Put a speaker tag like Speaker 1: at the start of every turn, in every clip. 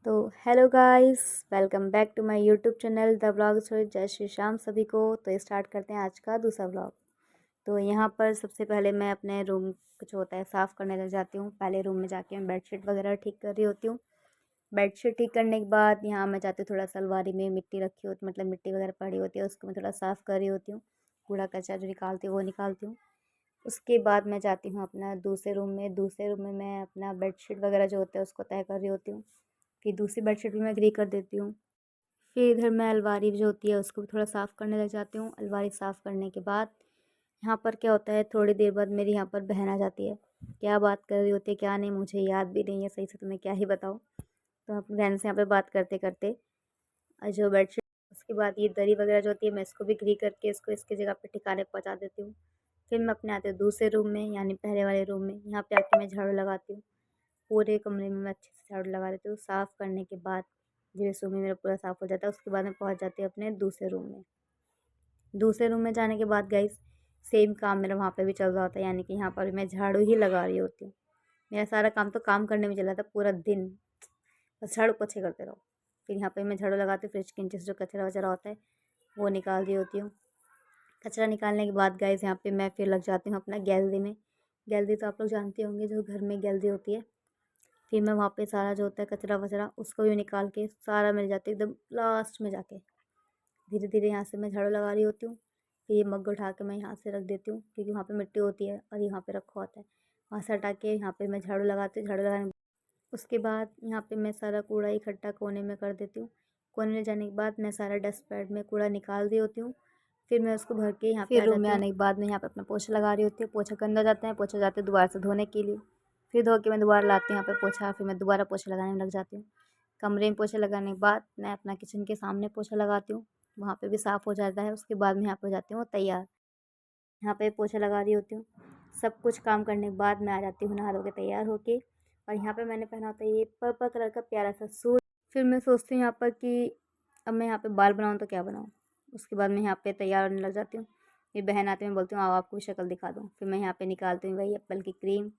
Speaker 1: तो hello guys, welcome back to my YouTube channel the blog story. जय श्री श्याम सभी को। तो स्टार्ट करते हैं आज का दूसरा ब्लॉग। तो यहाँ पर सबसे पहले मैं अपने रूम कुछ होता है साफ़ करने लग जाती हूँ। पहले रूम में जाके मैं बेडशीट वगैरह ठीक कर रही होती हूँ। बेडशीट ठीक करने के बाद यहाँ मैं जाती हूँ, थोड़ा सा अलमारी में मिट्टी रखी होती, मतलब मिट्टी वगैरह पड़ी होती है, उसको मैं थोड़ा साफ़ कर रही होती हूँ। कूड़ा कचरा जो निकालती हूँ वो निकालती हूँ। उसके बाद मैं जाती हूँ अपना दूसरे रूम में। दूसरे रूम में मैं अपना बेडशीट वगैरह जो होता है उसको तय कर रही होती हूँ। फिर दूसरी बेडशीट भी मैं ग्री कर देती हूँ। फिर इधर मैं अलमारी जो होती है उसको भी थोड़ा साफ़ करने लग जाती हूँ। अलमारी साफ़ करने के बाद यहाँ पर क्या होता है, थोड़ी देर बाद मेरी यहाँ पर बहन आ जाती है। क्या बात कर रही होती है क्या नहीं मुझे याद भी नहीं है सही से, तो मैं क्या ही बताऊँ। तो अपनी बहन से यहाँ पे बात करते करते जो बेडशीट, उसके बाद ये दरी वगैरह जो होती है मैं इसको भी ग्री करके इसको इसकी जगह पे ठिकाने पहुँचा देती हूँ। फिर मैं अपने आती हूँ दूसरे रूम में, यानी पहले वाले रूम में। यहाँ पे आके मैं झाड़ू लगाती हूँ। पूरे कमरे में मैं अच्छे से झाड़ू लगा देती हूँ। साफ़ करने के बाद जब इस रूम में मेरा पूरा साफ़ हो जाता है उसके बाद मैं पहुँच जाती हूँ अपने दूसरे रूम में। दूसरे रूम में जाने के बाद गाइस सेम काम मेरा वहाँ पे भी चल रहा होता है, यानी कि यहाँ पर मैं झाड़ू ही लगा रही होती हूँ। मेरा सारा काम तो काम करने में चला था पूरा दिन, बस झाड़ू पोछे करते रहो। फिर यहाँ पे मैं झाड़ू लगाती हूँ, फ्रिज के नीचे से जो कचरा वचरा होता है वो निकाल रही होती हूँ। कचरा निकालने के बाद गाइस यहाँ पे मैं फिर लग जाती हूँ अपना गैलरी में। गैलरी तो आप लोग जानते होंगे, जो घर में गैलरी होती है। फिर मैं वहाँ पे सारा जो होता है कचरा वचरा उसको भी निकाल के सारा मिल जाती है एकदम लास्ट में जाके। धीरे धीरे यहाँ से मैं झाड़ू लगा रही होती हूँ। फिर ये मग्ग उठा के मैं यहाँ से रख देती हूँ, क्योंकि वहाँ पे मिट्टी होती है और यहाँ पे रखा होता है। वहाँ से हटा के यहाँ पे मैं झाड़ू लगाती हूँ। झाड़ू लगाने उसके बाद यहाँ पे मैं सारा कूड़ा इकट्ठा कोने में कर देती हूँ। कोने में जाने के बाद मैं सारा डस्टबैग में कूड़ा निकाल रही होती हूँ। फिर मैं उसको भर के यहाँ पे फिर रूम में आने के बाद मैं यहाँ पे अपना पोछा लगा रही होती हूँ। पोछा गंदा जाता है, पोछा जाते हैं दोबारा से धोने के लिए। फिर धो के मैं दोबारा लाती हूँ यहाँ पे पोछा। फिर मैं दोबारा पोछा लगाने में लग जाती हूँ। कमरे में पोछा लगाने के बाद मैं अपना किचन के सामने पोछा लगाती हूँ। वहाँ पे भी साफ़ हो जाता है। उसके बाद मैं यहाँ पे हो जाती हूँ तैयार। यहाँ पे पोछा लगा रही होती हूँ। सब कुछ काम करने के बाद मैं आ जाती हूँ नहा धो के तैयार होके। और यहाँ पे मैंने पहना होता है ये पर्पल कलर का प्यारा सा सूट। फिर मैं सोचती हूँ यहाँ पर कि अब मैं यहाँ पे बाल बनाऊँ तो क्या बनाऊँ। उसके बाद मैं यहाँ पे तैयार होने लग जाती हूँ। मेरी बहन आती है, मैं बोलती हूँ आओ आपको शक्ल दिखा दूँ। फिर मैं यहाँ पे निकालती हूँ वही एप्पल की क्रीम।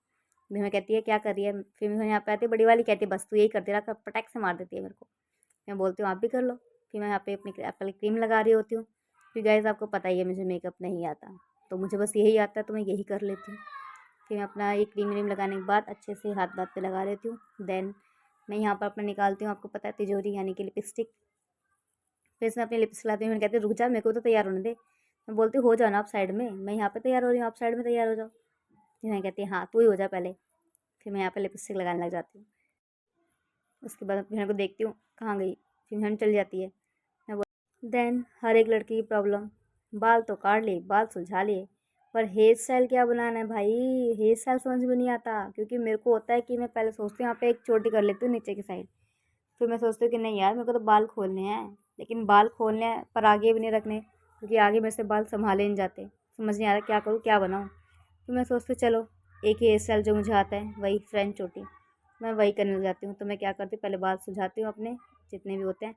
Speaker 1: फिर मैं कहती है क्या कर रही है। फिर मैं यहाँ पे आती है, बड़ी वाली कहती है बस तू यही करती रहा कर, पटाख से मार देती है मेरे को। मैं बोलती हूँ आप भी कर लो। फिर मैं यहाँ पे अपनी एप्पल की क्रीम लगा रही होती हूँ। फिर गाइस आपको पता ही है मुझे मेकअप नहीं आता, तो मुझे बस यही आता है तो मैं यही कर लेती हूँ। फिर मैं अपना ये क्रीम व्रीम लगाने के बाद अच्छे से हाथ बात पे लगा लेती हूँ। देन मैं यहाँ पर अपना निकालती हूँ, आपको पता है तिजोरी यानी कि लिपस्टिक। फिर इसमें अपनी लिपस्टिक लाती हूँ। मैंने कहती रुक जा, मेरे को तो तैयार होने दे। मैं बोलती हो जाओ ना आप साइड में, मैं यहाँ पे तैयार हो रही हूँ, आप साइड में तैयार हो जाओ। फिर मैं कहती हाँ तू ही हो जा पहले। फिर मैं यहाँ पे लिपस्टिक लगाने लग जाती हूँ। उसके बाद अपनी बहन को देखती हूँ कहाँ गई। फिर बहन चल जाती है। देन हर एक लड़की की प्रॉब्लम, बाल तो काट लिए, बाल सुलझा लिए, पर हेयर स्टाइल क्या बनाना है भाई। हेयर स्टाइल समझ में नहीं आता, क्योंकि मेरे को होता है कि मैं पहले सोचती हूँ यहाँ पे एक चोटी कर लेती हूँ नीचे की साइड। फिर मैं सोचती हूँ कि नहीं यार मेरे को तो बाल खोलने हैं, लेकिन बाल खोलने हैं पर आगे भी नहीं रखने, क्योंकि आगे मेरे से बाल संभाले नहीं जाते। समझ नहीं आ रहा क्या करूँ क्या बनाऊँ। फिर मैं सोचती हूँ चलो एक ही हेयर स्टाइल जो मुझे आता है वही फ्रेंच चोटी, मैं वही करने लग जाती हूँ। तो मैं क्या करती हूँ, पहले बाल सुलझाती हूँ अपने जितने भी होते हैं।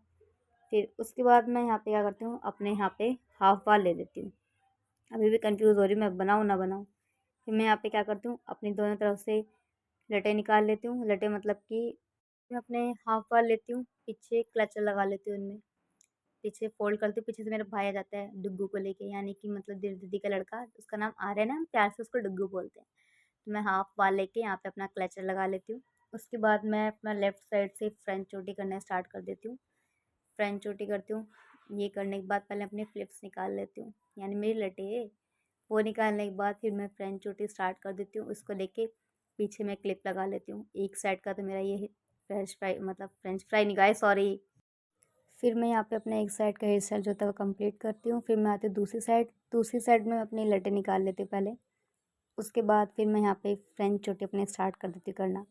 Speaker 1: फिर उसके बाद मैं यहाँ पे क्या करती हूँ, अपने यहाँ पे हाफ बाल ले लेती हूँ। अभी भी कंफ्यूज हो रही हूँ मैं बनाऊँ ना बनाऊँ। फिर मैं यहाँ पे क्या करती हूँ, अपनी दोनों तरफ से लटे निकाल लेती हूँ। लटे मतलब कि मैं अपने हाफ बाल लेती हूँ, पीछे क्लचर लगा लेती हूँ उनमें, पीछे फोल्ड करती हूँ। पीछे से मेरा भाई आ जाता है डुग्गू को लेके, यानी कि मतलब दीदी का लड़का, उसका नाम आर्यन है, हम प्यार से उसको डुग्गू बोलते हैं। तो मैं हाफ बाल लेके यहाँ पे अपना क्लचर लगा लेती हूँ। उसके बाद मैं अपना लेफ़्ट साइड से फ्रंट चोटी करना स्टार्ट कर देती हूँ। फ्रंट चोटी करती हूँ। ये करने के बाद पहले अपने फ्लिप्स निकाल लेती हूँ, यानी मेरी लटे वो निकालने के बाद फिर मैं फ्रंट चोटी स्टार्ट कर देती हूँ। उसको लेके पीछे मैं क्लिप लगा लेती हूँ। एक साइड का तो मेरा ये फ्रेंच फ्राई, मतलब फ्रेंच फ्राई नहीं गाइस सॉरी। फिर मैं यहाँ पे अपना एक साइड का हेयर स्टाइल जो होता है वो कंप्लीट करती हूँ। फिर मैं आती हूँ दूसरी साइड। दूसरी साइड में अपनी लटे निकाल लेती हूँ पहले। उसके बाद फिर मैं यहाँ पे फ्रंट चोटी अपने स्टार्ट कर देती हूँ करना।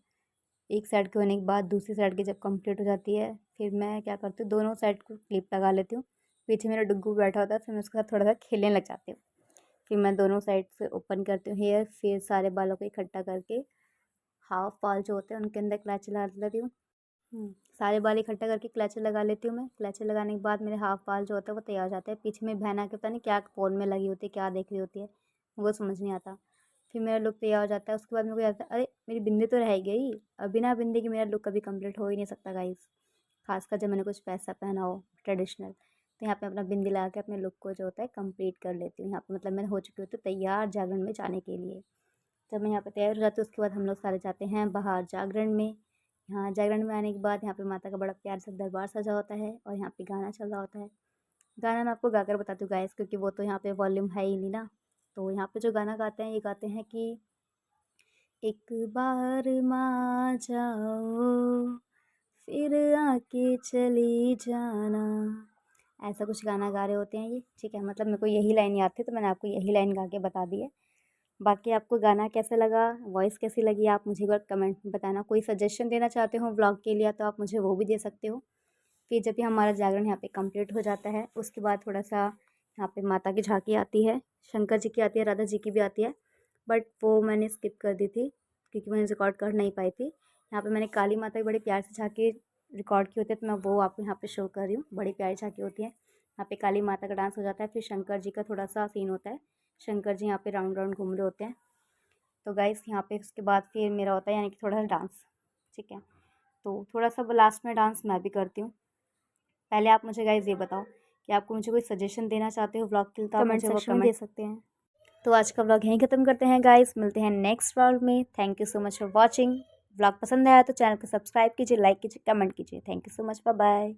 Speaker 1: एक साइड के होने के बाद दूसरी साइड की जब कंप्लीट हो जाती है फिर मैं क्या करती हूँ, दोनों साइड को क्लिप लगा लेती हूँ। पीछे मेरा डुग्गू बैठा होता है, फिर मैं उसके साथ थोड़ा सा खेलने लग जाती हूँ। फिर मैं दोनों साइड से ओपन करती हूँ हेयर। फिर सारे बालों को इकट्ठा करके हाफ बाल जो होते हैं उनके अंदर क्लच लगा लेती हूँ। सारे बाल इकट्ठा करके क्लचर लगा लेती हूँ मैं। क्लचर लगाने के बाद मेरे हाफ बाल जो होता है वो तैयार हो जाते हैं। पीछे में बहन आके पता नहीं क्या फ़ोन में लगी होती है, क्या देख रही होती है, वो समझ नहीं आता। फिर मेरा लुक तैयार हो जाता है। उसके बाद मेरे को याद आता है अरे मेरी बिंदी तो रह गई, अब बिना बिंदी के मेरा लुक कभी कंप्लीट हो ही नहीं सकता गाइस। खासकर जब मैंने कुछ पैसा पहना हो ट्रेडिशनल, तो यहाँ पे अपना बिंदी लगा के अपने लुक को जो होता है कंप्लीट कर लेती हूँ। यहाँ पे मतलब मैं हो चुकी होती हूँ तैयार जागरण में जाने के लिए। जब मैं यहाँ पे तैयार हो जाती हूँ उसके बाद हम लोग सारे जाते हैं बाहर जागरण में। यहाँ जागरण में आने के बाद यहाँ पे माता का बड़ा प्यार से दरबार सजा होता है और यहाँ पे गाना चल रहा होता है। गाना मैं आपको गाकर बताती हूँ गाइस, क्योंकि वो तो यहाँ पे वॉल्यूम है ही नहीं ना। तो यहाँ पे जो गाना गाते हैं ये गाते हैं कि एक बार माँ जाओ फिर आके चली जाना, ऐसा कुछ गाना गा रहे होते हैं ये। ठीक है, मतलब मेरे को यही लाइन याद थी तो मैंने आपको यही लाइन गा के बता दी है। बाकी आपको गाना कैसा लगा, वॉइस कैसी लगी, आप मुझे एक बार कमेंट में बताना। कोई सजेशन देना चाहते हो व्लॉग के लिए तो आप मुझे वो भी दे सकते हो। फिर जब भी हमारा जागरण यहाँ पे कंप्लीट हो जाता है उसके बाद थोड़ा सा यहाँ पे माता की झांकी आती है, शंकर जी की आती है, राधा जी की भी आती है, बट वो मैंने स्किप कर दी थी क्योंकि मैंने रिकॉर्ड कर नहीं पाई थी। यहाँ पे मैंने काली माता की बड़ी प्यार से झांकी रिकॉर्ड की होती है, तो मैं वो आपको यहाँ पे शो कर रही हूँ। बड़ी प्यारी झांकी होती है। यहाँ पे काली माता का डांस हो जाता है, फिर शंकर जी का थोड़ा सा सीन होता है। शंकर जी यहाँ पे राउंड राउंड घूम रहे होते हैं। तो गाइस यहाँ पे उसके बाद फिर मेरा होता है यानी कि थोड़ा सा डांस। ठीक है, तो थोड़ा सा लास्ट में डांस मैं भी करती हूँ। पहले आप मुझे गाइस ये बताओ कि आपको मुझे कोई सजेशन देना चाहते हो व्लॉग के लिए तो आप मुझे वो कमेंट दे सकते हैं। तो आज का व्लॉग यहीं ख़त्म करते हैं गाइस, मिलते हैं नेक्स्ट व्लॉग में। Thank you so much for watching. Vlog पसंद आया तो चैनल को सब्सक्राइब कीजिए, लाइक कीजिए, कमेंट कीजिए। Thank you so much, bye bye.